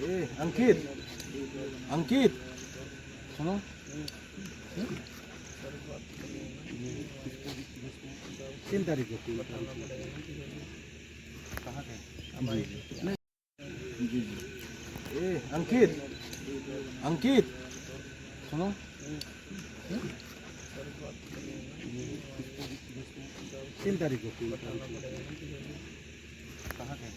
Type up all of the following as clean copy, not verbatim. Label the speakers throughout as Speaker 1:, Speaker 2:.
Speaker 1: अंकित अंकित सुनो। तीन तारीख को कहाँ गए? जी जी। अंकित अंकित सुनो। तीन तारीख को कहाँ गए?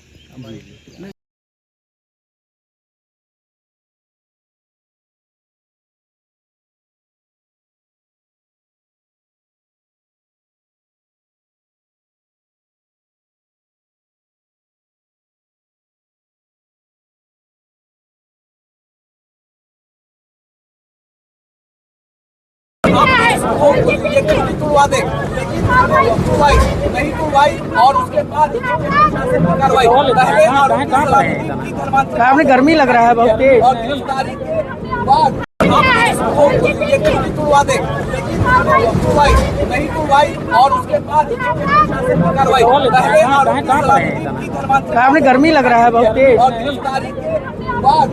Speaker 2: ये खिड़की तोड़वा दे, लेकिन नहीं तोड़वाई और उसके बाद कार्रवाई पहले
Speaker 3: आपने गर्मी लग रहा है बहुत तेज।
Speaker 2: और गिरफ्तारी के बाद ये खिड़की तोड़वा दे, लेकिन नहीं तोड़वाई और उसके बाद कार्रवाई पहले
Speaker 3: आपने गर्मी लग रहा है बहुत तेज।
Speaker 2: और गिरफ्तारी के बाद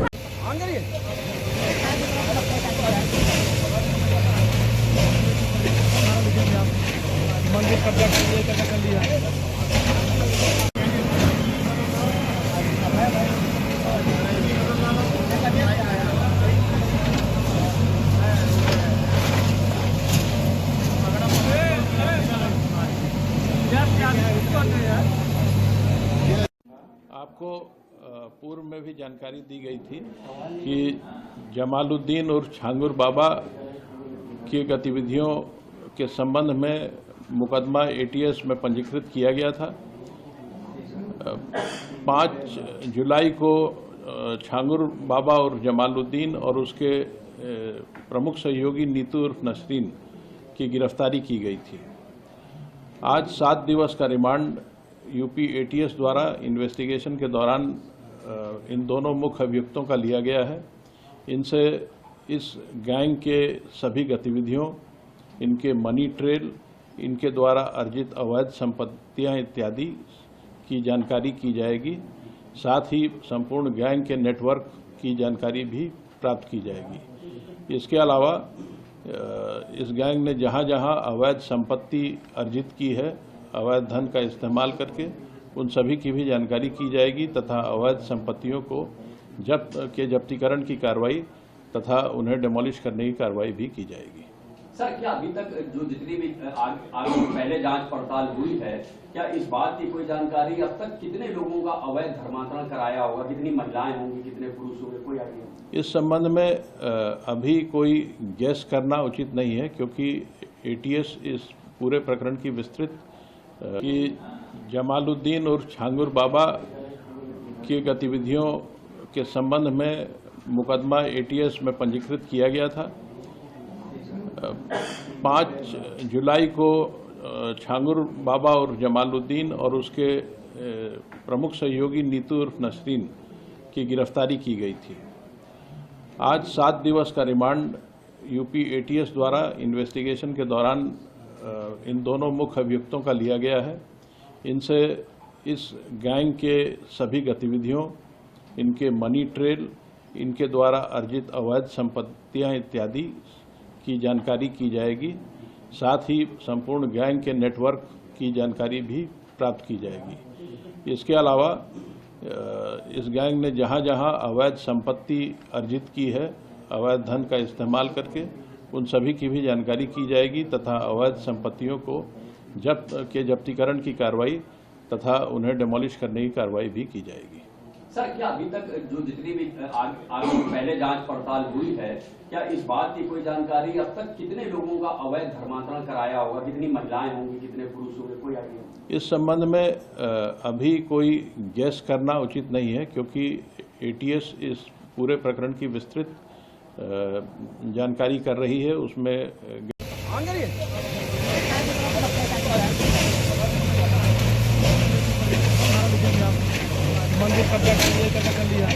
Speaker 1: मंदिर कब्जा कर लिया।
Speaker 4: आपको पूर्व में भी जानकारी दी गई थी कि जमालुद्दीन और छांगुर बाबा की गतिविधियों के संबंध में मुकदमा एटीएस में पंजीकृत किया गया था। 5 जुलाई को छांगुर बाबा और जमालुद्दीन और उसके प्रमुख सहयोगी नीतू उर्फ नसरीन की गिरफ्तारी की गई थी। आज 7 दिवस का रिमांड यूपी एटीएस द्वारा इन्वेस्टिगेशन के दौरान इन दोनों मुख्य अभियुक्तों का लिया गया है। इनसे इस गैंग के सभी गतिविधियों, इनके मनी ट्रेल, इनके द्वारा अर्जित अवैध संपत्तियां इत्यादि की जानकारी की जाएगी। साथ ही संपूर्ण गैंग के नेटवर्क की जानकारी भी प्राप्त की जाएगी। इसके अलावा इस गैंग ने जहां जहां अवैध संपत्ति अर्जित की है, अवैध धन का इस्तेमाल करके, उन सभी की भी जानकारी की जाएगी तथा अवैध संपत्तियों को जब्तीकरण की कार्रवाई तथा उन्हें डिमोलिश करने की कार्रवाई भी की जाएगी।
Speaker 5: सर, क्या अभी तक जो जितनी भी आगे पहले जांच पड़ताल हुई है, क्या इस बात की कोई जानकारी अब तक कितने लोगों का अवैध धर्मांतरण कराया होगा, कितनी महिलाएं होंगी, कितने पुरुष होंगे, कोई आइडिया? इस
Speaker 4: संबंध में अभी कोई गैस करना उचित नहीं है, क्योंकि एटीएस इस पूरे प्रकरण की विस्तृत कि जमालुद्दीन और छांगुर बाबा की गतिविधियों के संबंध में मुकदमा एटीएस में पंजीकृत किया गया था। 5 जुलाई को छांगुर बाबा और जमालुद्दीन और उसके प्रमुख सहयोगी नीतू उर्फ नसरीन की गिरफ्तारी की गई थी। आज 7 दिवस का रिमांड यूपी एटीएस द्वारा इन्वेस्टिगेशन के दौरान इन दोनों मुख्य अभियुक्तों का लिया गया है। इनसे इस गैंग के सभी गतिविधियों, इनके मनी ट्रेल, इनके द्वारा अर्जित अवैध संपत्तियां इत्यादि की जानकारी की जाएगी। साथ ही संपूर्ण गैंग के नेटवर्क की जानकारी भी प्राप्त की जाएगी। इसके अलावा इस गैंग ने जहां जहां अवैध संपत्ति अर्जित की है, अवैध धन का इस्तेमाल करके, उन सभी की भी जानकारी की जाएगी तथा अवैध संपत्तियों को जब्तीकरण की कार्रवाई तथा उन्हें डिमोलिश करने की कार्रवाई भी की जाएगी।
Speaker 5: सर, क्या अभी तक जो जितनी भी आगे पहले जांच पड़ताल हुई है, क्या इस बात की कोई जानकारी अब तक कितने लोगों का अवैध धर्मांतरण कराया होगा, कितनी महिलाएं होंगी, कितने पुरुष होंगे, कोई आइडिया?
Speaker 4: इस संबंध में अभी कोई गैस करना उचित नहीं है, क्योंकि एटीएस इस पूरे प्रकरण की विस्तृत जानकारी कर रही है। उसमें
Speaker 1: मंदिर कब्जा कर लिया।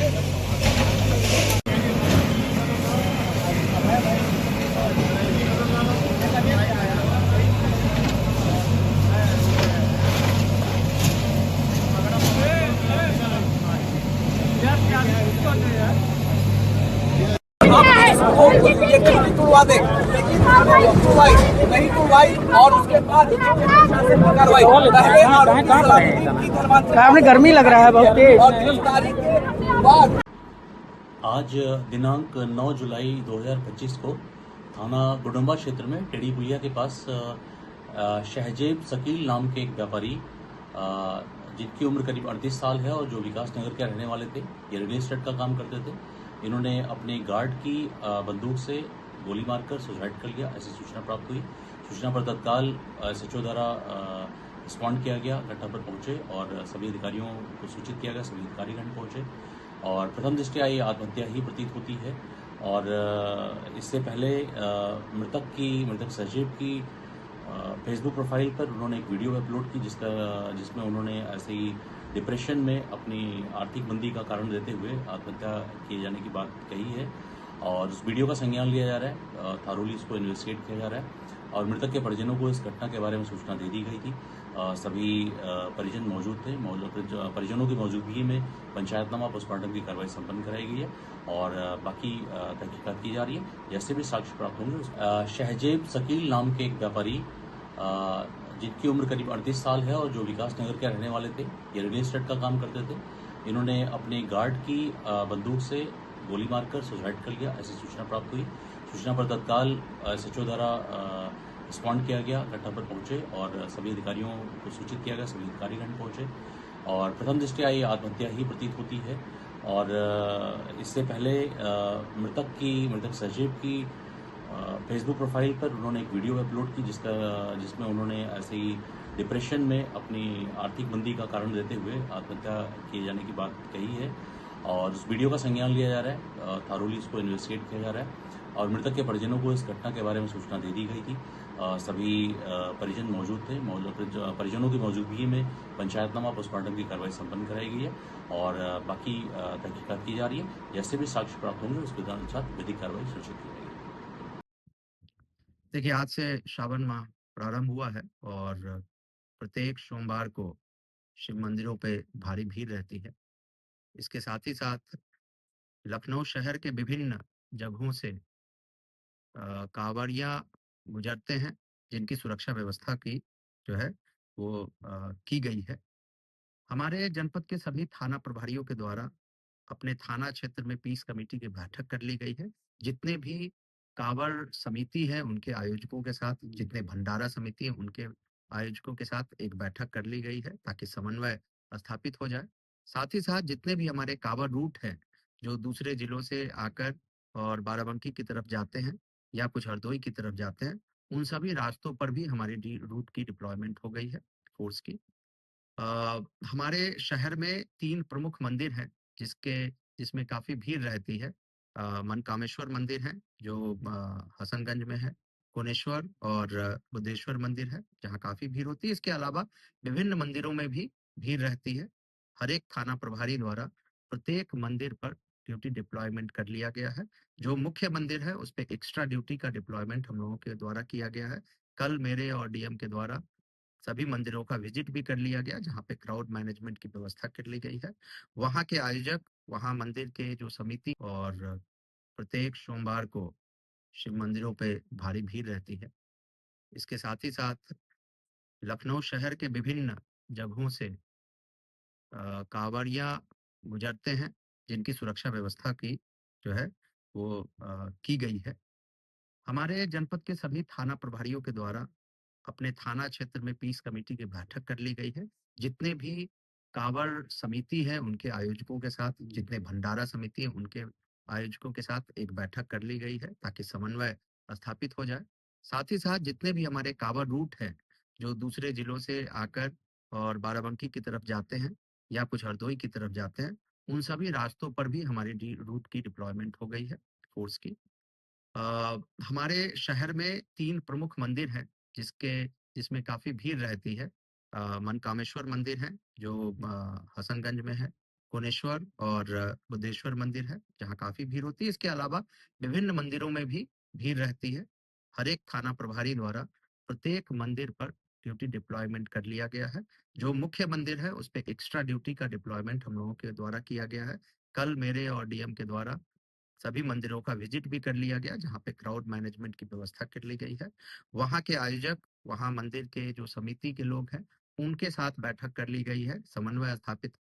Speaker 1: क्या
Speaker 2: आप इसको ये खिड़की तुड़वा दें, लेकिन तुड़वाई नहीं तुड़वाई और उसके बाद प्रशासन की कार्रवाई पहले आरोपी सलाहुद्दीन की धर्मांतरण
Speaker 3: आपने गर्मी लग रहा है बहुत तेज।
Speaker 2: और गिरफ्तारी के बाद
Speaker 6: आज दिनांक 9 जुलाई 2025 को थाना गुडुम्बा क्षेत्र में टेढ़ी पुलिया के पास शहजेब शकील नाम के एक व्यापारी जिनकी उम्र करीब 38 साल है और जो विकास नगर के रहने वाले थे, ये रियल एस्टेट का काम करते थे। इन्होंने अपने गार्ड की बंदूक से गोली मारकर सुसाइड कर लिया, ऐसी सूचना प्राप्त हुई। सूचना पर तत्काल SHO द्वारा रिस्पॉन्ड किया गया, घटना पर पहुंचे और सभी अधिकारियों को सूचित किया गया। सभी अधिकारी घटना पहुंचे और प्रथम दृष्टया ये आत्महत्या ही प्रतीत होती है। और इससे पहले मृतक सजीव की फेसबुक प्रोफाइल पर उन्होंने एक वीडियो अपलोड की जिसमें उन्होंने ऐसे ही डिप्रेशन में अपनी आर्थिक मंदी का कारण देते हुए आत्महत्या किए जाने की बात कही है और उस वीडियो का संज्ञान लिया जा रहा है। थारोली इसको इन्वेस्टिगेट किया जा रहा है और मृतक के परिजनों को इस घटना के बारे में सूचना दे दी गई थी। सभी परिजन मौजूद थे। परिजनों की मौजूदगी में पंचायतनामा पोस्टमार्टम की कार्रवाई संपन्न कराई गई है और बाकी तहकीकात की जा रही है। जैसे भी साक्ष्य प्राप्त होंगे शहजेब शकील नाम के एक व्यापारी जिनकी उम्र करीब 38 साल है और जो विकास नगर के रहने वाले थे, ये रियल एस्टेट का काम करते थे। इन्होंने अपने गार्ड की बंदूक से गोली मारकर सुसाइड कर लिया, ऐसी सूचना प्राप्त हुई। सूचना पर तत्काल SHO द्वारा रिस्पॉन्ड किया गया, घटना पर पहुंचे और सभी अधिकारियों को सूचित किया गया। सभी अधिकारी घटना पहुंचे और प्रथम दृष्टया ये आत्महत्या ही प्रतीत होती है। और इससे पहले मृतक सजीव की फेसबुक प्रोफाइल पर उन्होंने एक वीडियो अपलोड की जिसमें उन्होंने ऐसे ही डिप्रेशन में अपनी आर्थिक मंदी का कारण देते हुए आत्महत्या किए जाने की बात कही है और उस वीडियो का संज्ञान लिया जा रहा है। थारोली इसको इन्वेस्टिगेट किया जा रहा है और मृतक के परिजनों को इस घटना के बारे में सूचना दे दी गई थी। सभी परिजन मौजूद थे। परिजनों की मौजूदगी में पंचायतनामा पोस्टमार्टम की कार्रवाई संपन्न कराई गई है और बाकी तहकीकात की जा रही है। जैसे भी साक्ष्य प्राप्त होंगे उसके अनुसार विधिक कार्रवाई सुनिश्चित की जाएगी।
Speaker 7: देखिए, आज से श्रावण माह प्रारंभ हुआ है और प्रत्येक सोमवार को शिव मंदिरों पे भारी भीड़ रहती है। इसके साथ ही साथ लखनऊ शहर के विभिन्न जगहों से कांवड़िया गुजरते हैं, जिनकी सुरक्षा व्यवस्था की जो है वो की गई है। हमारे जनपद के सभी थाना प्रभारियों के द्वारा अपने थाना क्षेत्र में पीस कमेटी की बैठक कर ली गई है। जितने भी कांवड़ समिति है उनके आयोजकों के साथ, जितने भंडारा समिति है उनके आयोजकों के साथ एक बैठक कर ली गई है ताकि समन्वय स्थापित हो जाए। साथ ही साथ जितने भी हमारे कांवड़ रूट हैं जो दूसरे जिलों से आकर और बाराबंकी की तरफ जाते हैं या कुछ हरदोई की तरफ जाते हैं, उन सभी रास्तों पर भी हमारी रूट की डिप्लॉयमेंट हो गई है फोर्स की। हमारे शहर में 3 प्रमुख मंदिर हैं जिसमें काफ़ी भीड़ रहती है। मनकामेश्वर मंदिर है जो हसनगंज में है, कोनेश्वर और बुद्धेश्वर मंदिर है जहाँ काफ़ी भीड़ होती है। इसके अलावा विभिन्न मंदिरों में भी भीड़ रहती है। हर एक थाना प्रभारी द्वारा प्रत्येक मंदिर पर ड्यूटी डिप्लॉयमेंट कर लिया गया है। जो मुख्य मंदिर है उस पे एक्स्ट्रा ड्यूटी का डिप्लॉयमेंट हम लोगों के द्वारा किया गया है। कल मेरे और DM के द्वारा सभी मंदिरों का विजिट भी कर लिया गया जहाँ पे क्राउड मैनेजमेंट की व्यवस्था कर ली गई है। वहाँ के आयोजक, वहाँ मंदिर के जो समिति और प्रत्येक सोमवार को शिव मंदिरों पे भारी भीड़ रहती है। इसके साथ ही साथ लखनऊ शहर के विभिन्न जगहों से कांवड़िया गुजरते हैं, जिनकी सुरक्षा व्यवस्था की जो है वो की गई है। हमारे जनपद के सभी थाना प्रभारियों के द्वारा अपने थाना क्षेत्र में पीस कमेटी की बैठक कर ली गई है। जितने भी कांवड़ समिति है उनके आयोजकों के साथ, जितने भंडारा समिति है उनके आयोजकों के साथ एक बैठक कर ली गई है ताकि समन्वय स्थापित हो जाए। साथ ही साथ जितने भी हमारे कांवड़ रूट हैं जो दूसरे जिलों से आकर और बाराबंकी की तरफ जाते हैं या कुछ हरदोई की तरफ जाते हैं, उन सभी रास्तों पर भी हमारी रूट की डिप्लॉयमेंट हो गई है फोर्स की। हमारे शहर में 3 प्रमुख मंदिर हैं जिसमें काफ़ी भीड़ रहती है। मनकामेश्वर मंदिर है जो हसनगंज में है, कोनेश्वर और बुद्धेश्वर मंदिर है जहाँ काफ़ी भीड़ होती है। इसके अलावा विभिन्न मंदिरों में भी भीड़ रहती है। हर एक थाना प्रभारी द्वारा प्रत्येक मंदिर पर ड्यूटी डिप्लॉयमेंट कर लिया गया है। जो मुख्य मंदिर है उस पे एक्स्ट्रा ड्यूटी का डिप्लॉयमेंट हम लोगों के द्वारा किया गया है। कल मेरे और DM के द्वारा सभी मंदिरों का विजिट भी कर लिया गया, जहाँ पे क्राउड मैनेजमेंट की व्यवस्था कर ली गई है। वहाँ के आयोजक, वहाँ मंदिर के जो समिति के लोग हैं, उनके साथ बैठक कर ली गई है, समन्वय स्थापित